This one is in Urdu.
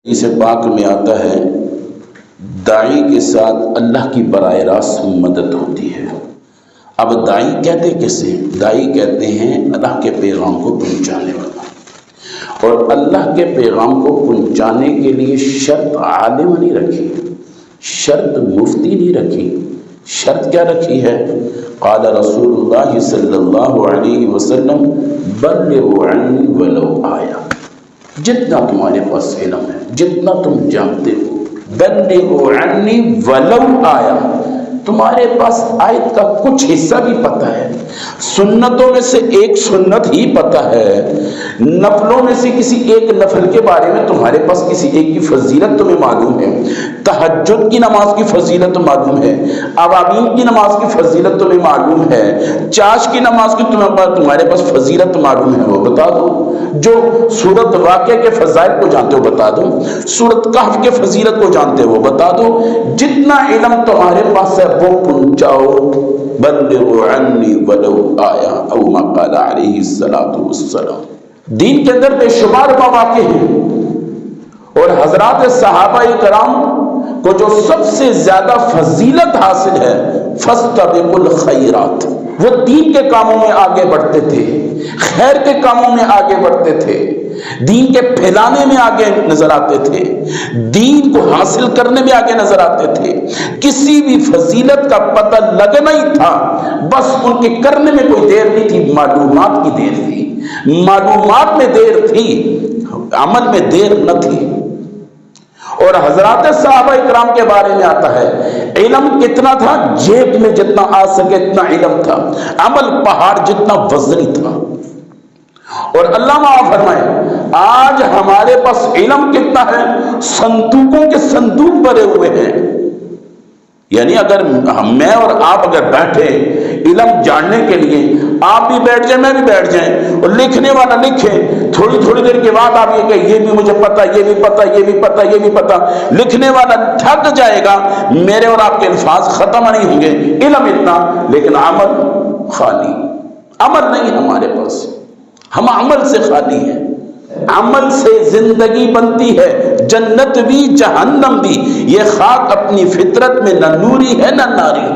حدیث پاک میں آتا ہے داعی کے ساتھ اللہ کی براہ راست مدد ہوتی ہے۔ اب داعی کہتے کسے؟ داعی کہتے ہیں اللہ کے پیغام کو پہنچانے والا، اور اللہ کے پیغام کو پہنچانے کے لیے شرط عالم نہیں رکھی، شرط مفتی نہیں رکھی، شرط کیا رکھی ہے؟ قال رسول اللہ صلی اللہ علیہ وسلم بلغوا عنی ولو آیا، جتنا تمہارے پاس علم ہے، جتنا تم جانتے ہو، بلغوا عنی ولو آیا، تمہارے پاس آیت کا کچھ حصہ بھی پتہ ہے، سنتوں میں سے ایک سنت ہی پتہ ہے، نفلوں میں سے کسی ایک نفل کے بارے میں تمہارے پاس کسی ایک کی فضیلت تمہیں معلوم ہے، تہجد کی نماز کی فضیلت معلوم ہے، اوابین کی نماز کی فضیلت تمہیں معلوم ہے، چاش کی نماز کی تمہارے پاس فضیلت معلوم ہے، وہ بتا دو۔ جو سورت واقعہ کے فضائل کو جانتے ہو بتا دو، سورت کہف کے فضیلت کو جانتے ہو بتا دو، جتنا علم تمہارے پاس ہے وہ پہنچاؤ۔ بلغوا عنی ولو آیا او ما قال علیہ الصلوۃ والسلام۔ دین کے اندر بے شمار مواقع ہیں، اور حضرات صحابہ کرام کو جو سب سے زیادہ فضیلت حاصل ہے، فاستبقوا الخیرات، وہ دین کے کاموں میں آگے بڑھتے تھے، خیر کے کاموں میں آگے بڑھتے تھے، دین کے پھیلانے میں آگے نظر آتے تھے، دین کو حاصل کرنے میں آگے نظر آتے تھے، کسی بھی فضیلت کا پتہ لگنا ہی تھا، بس ان کے کرنے میں کوئی دیر نہیں تھی، معلومات کی دیر تھی، معلومات میں دیر تھی، عمل میں دیر نہ تھی۔ اور حضرات صحابہ اکرام کے بارے میں آتا ہے، علم کتنا تھا؟ جیب میں جتنا آ سکے اتنا علم تھا، عمل پہاڑ جتنا وزنی تھا۔ اور اللہ معاف فرمائے، آج ہمارے پاس علم کتنا ہے؟ صندوقوں کے صندوق بھرے ہوئے ہیں۔ یعنی اگر میں اور آپ اگر بیٹھے علم جاننے کے لیے، آپ بھی بیٹھ جائیں میں بھی بیٹھ جائیں، اور لکھنے والا لکھے، تھوڑی تھوڑی دیر کے بعد آپ یہ کہ یہ بھی مجھے پتہ، یہ بھی پتہ، یہ بھی پتہ، یہ بھی پتہ، لکھنے والا تھک جائے گا، میرے اور آپ کے الفاظ ختم نہیں ہوں گے، علم اتنا، لیکن عمل خالی، عمل نہیں ہمارے پاس، ہم عمل سے خالی ہیں۔ عمل سے زندگی بنتی ہے، جنت بھی جہنم بھی، یہ خاک اپنی فطرت میں نہ نوری ہے نہ ناری۔